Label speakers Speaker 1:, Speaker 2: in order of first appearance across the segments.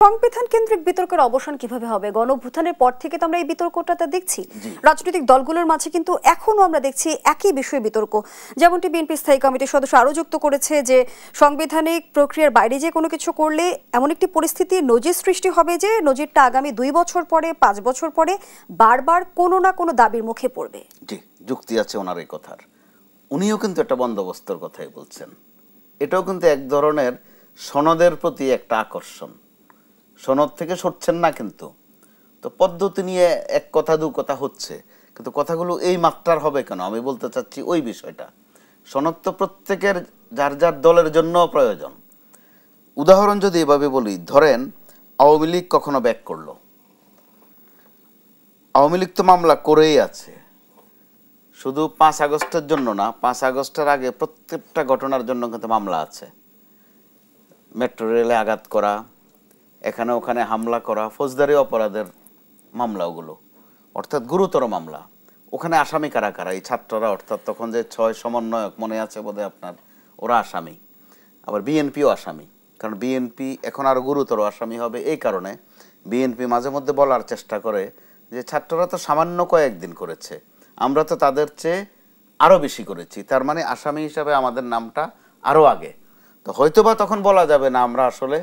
Speaker 1: সংবিধান কেন্দ্রিক বিতর্কের অবসান কিভাবে হবে? গণঅভ্যুত্থানের পর থেকে তো আমরা এই বিতর্কটা দেখছি। রাজনৈতিক দলগুলোর মাঝে কিন্তু এখনো আমরা দেখছি একই বিষয়ে বিতর্ক। যেমনটি বিএনপি স্থায়ী কমিটির সদস্য আরও যুক্ত করেছে যে সাংবিধানিক প্রক্রিয়ার বাইরে যে কোনো কিছু করলে এমন একটি পরিস্থিতি নজির সৃষ্টি হবে যে নজিরটা আগামী 2 বছর পরে 5 বছর পরে বারবার কোনো না কোনো দাবির মুখে পড়বে।
Speaker 2: জি, যুক্তি আছে ওনার এই কথার। উনিও কিন্তু একটা বন্দোবস্তর কথাই বলছেন। এটাও কিন্তু এক ধরনের সনদের প্রতি একটা আকর্ষণ। সনদ থেকে সরছেন না, কিন্তু তো পদ্ধতি নিয়ে এক কথা দু কথা হচ্ছে, কিন্তু কথাগুলো এই মাত্রার হবে কেন? আমি বলতে চাচ্ছি ওই বিষয়টা। সনদ তো প্রত্যেকের যার যার দলের জন্য প্রয়োজন। উদাহরণ যদি এভাবে বলি, ধরেন আওয়ামী লীগ কখনো ব্যাক করলো, আওয়ামী লীগ তো মামলা করেই আছে, শুধু 5 আগস্টের জন্য না, 5 আগস্টের আগে প্রত্যেকটা ঘটনার জন্য কিন্তু মামলা আছে। মেট্রো রেলে আঘাত করা, এখানে ওখানে হামলা করা, ফৌজদারি অপরাধের মামলাগুলো, অর্থাৎ গুরুতর মামলা। ওখানে আসামি কারা কারা? এই ছাত্ররা, অর্থাৎ তখন যে 6 সমন্বয়ক মনে আছে বোধহয় আপনার, ওরা আসামি। আবার বিএনপিও আসামি, কারণ বিএনপি এখন আরও গুরুতর আসামি হবে। এই কারণে বিএনপি মাঝে মধ্যে বলার চেষ্টা করে যে ছাত্ররা তো সামান্য কয়েকদিন করেছে, আমরা তো তাদের চেয়ে আরও বেশি করেছি, তার মানে আসামি হিসাবে আমাদের নামটা আরও আগে। তো হয়তোবা তখন বলা যাবে না আমরা আসলে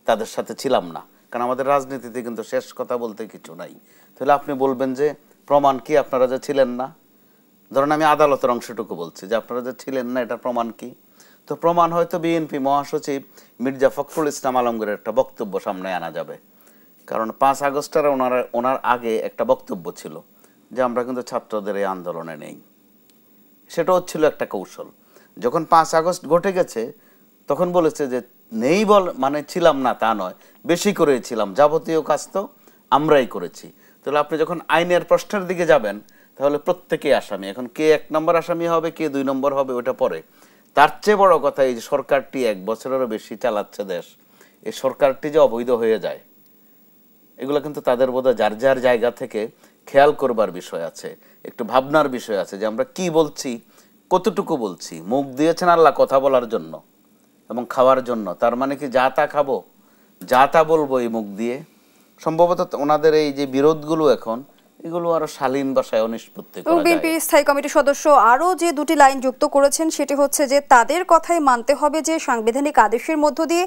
Speaker 2: তাদের সাথে ছিলাম না, কারণ আমাদের রাজনীতিতে কিন্তু শেষ কথা বলতে কিছু নাই। তাহলে আপনি বলবেন যে প্রমাণ কি আপনারা যে ছিলেন না? ধরুন আমি আদালতের অংশটুকু বলছি যে আপনারা যে ছিলেন না, এটা প্রমাণ কি? তো প্রমাণ হয়তো বিএনপি মহাসচিব মির্জা ফখরুল ইসলাম আলমগীরের একটা বক্তব্য সামনে আনা যাবে। কারণ 5 আগস্টের ওনার আগে একটা বক্তব্য ছিল যে আমরা কিন্তু ছাত্রদের এই আন্দোলনে নেই। সেটা হচ্ছিল একটা কৌশল। যখন 5 আগস্ট ঘটে গেছে তখন বলেছে যে নেই বল মানে ছিলাম না তা নয়, বেশি করেছিলাম, যাবতীয় কাজ তো আমরাই করেছি। তাহলে আপনি যখন আইনের প্রশ্নের দিকে যাবেন তাহলে প্রত্যেকেই আসামি। এখন কে 1 নম্বর আসামি হবে, কে 2 নম্বর হবে, ওটা পরে। তার চেয়ে বড় কথা, এই যে সরকারটি 1 বছরেরও বেশি চালাচ্ছে দেশ, এই সরকারটি যে অবৈধ হয়ে যায়, এগুলো কিন্তু তাদের বোধহয় যার যার জায়গা থেকে খেয়াল করবার বিষয় আছে, একটু ভাবনার বিষয় আছে যে আমরা কি বলছি, কতটুকু বলছি। মুখ দিয়েছেন আল্লাহ কথা বলার জন্য এবং খাওয়ার জন্য, তার মানে কি যা তা খাবো, যা তা বলবো এই মুখ দিয়ে? সম্ভবত ওনাদের এই যে বিরোধগুলো এখন, এগুলো আরো শালীন ভাষায় নিষ্পত্তি করা যায়।
Speaker 1: বিএনপি স্থায়ী কমিটির সদস্য আরও যে 2টি লাইন যুক্ত করেছেন সেটি হচ্ছে যে তাদের কথাই মানতে হবে যে সাংবিধানিক আদেশের মধ্য দিয়ে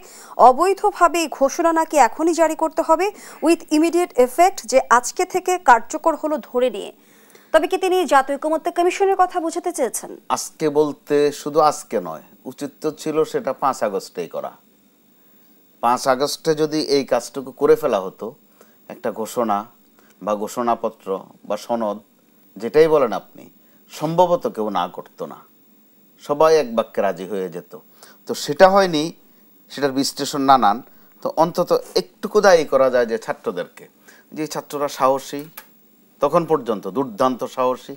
Speaker 1: অবৈধভাবে ঘোষণা নাকি এখনই জারি করতে হবে উইথ ইমিডিয়েট এফেক্ট, যে আজকে থেকে কার্যকর হলো ধরে নিয়ে। তবে কি তিনি জাতীয় ঐকমত্য কমিশনের কথা বোঝাতে চেয়েছেন?
Speaker 2: আজকে বলতে শুধু আজকে নয়, উচিত তো ছিল সেটা 5 আগস্টেই করা। 5 আগস্টে যদি এই কাজটুকু করে ফেলা হতো, একটা ঘোষণা বা ঘোষণাপত্র বা সনদ, যেটাই বলেন আপনি, সম্ভবত কেউ না করতো না, সবাই এক বাক্যে রাজি হয়ে যেত। তো সেটা হয়নি, সেটার বিশ্লেষণ নানান। তো অন্তত একটুকু দায়ী করা যায় যে ছাত্রদেরকে, যে ছাত্ররা সাহসী, তখন পর্যন্ত দুর্দান্ত সাহসী,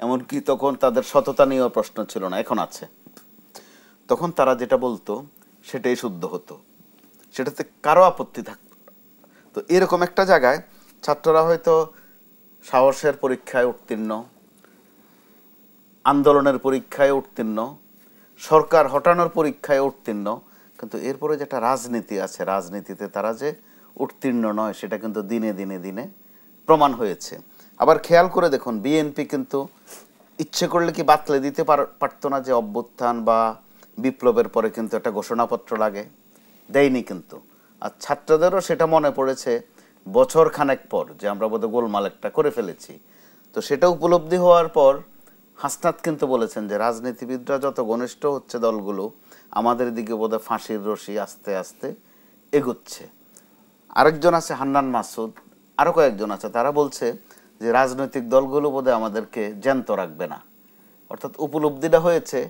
Speaker 2: এমনকি তখন তাদের সততা নিয়েও প্রশ্ন ছিল না, এখন আছে। তখন তারা যেটা বলতো সেটাই শুদ্ধ হতো, সেটাতে কারো আপত্তি থাকতো না। তো এরকম একটা জায়গায় ছাত্ররা হয়তো সাহসের পরীক্ষায় উত্তীর্ণ, আন্দোলনের পরীক্ষায় উত্তীর্ণ, সরকার হটানোর পরীক্ষায় উত্তীর্ণ, কিন্তু এরপরে যেটা রাজনীতি আছে, রাজনীতিতে তারা যে উত্তীর্ণ নয় সেটা কিন্তু দিনে দিনে দিনে প্রমাণ হয়েছে। আবার খেয়াল করে দেখুন, বিএনপি কিন্তু ইচ্ছে করলে কি বাতলে দিতে পারতো না যে অভ্যুত্থান বা বিপ্লবের পরে কিন্তু একটা ঘোষণাপত্র লাগে? দেয়নি কিন্তু। আর ছাত্রদেরও সেটা মনে পড়েছে বছর খানেক পর যে আমরা বোধহয় গোলমাল একটা করে ফেলেছি। তো সেটা উপলব্ধি হওয়ার পর হাসনাত কিন্তু বলেছেন যে রাজনীতিবিদরা যত ঘনিষ্ঠ হচ্ছে দলগুলো, আমাদের দিকে বোধহয় ফাঁসির রশি আস্তে আস্তে এগোচ্ছে। আরেকজন আছে হান্নান মাসুদ, আরও কয়েকজন আছে, তারা বলছে যে রাজনৈতিক দলগুলো বোধহয় আমাদেরকে জ্যান্ত রাখবে না। অর্থাৎ উপলব্ধিটা হয়েছে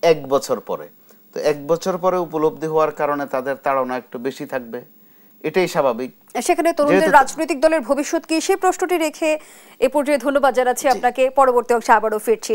Speaker 2: 1 বছর পরে। তো 1 বছর পরে উপলব্ধি হওয়ার কারণে তাদের তাড়না একটু বেশি থাকবে, এটাই স্বাভাবিক।
Speaker 1: সেখানে তরুণদের রাজনৈতিক দলের ভবিষ্যৎ কি, সেই প্রশ্নটি রেখে এ পর্যায়ে ধন্যবাদ জানাচ্ছি আপনাকে। পরবর্তী অংশে আবারও ফিরছি।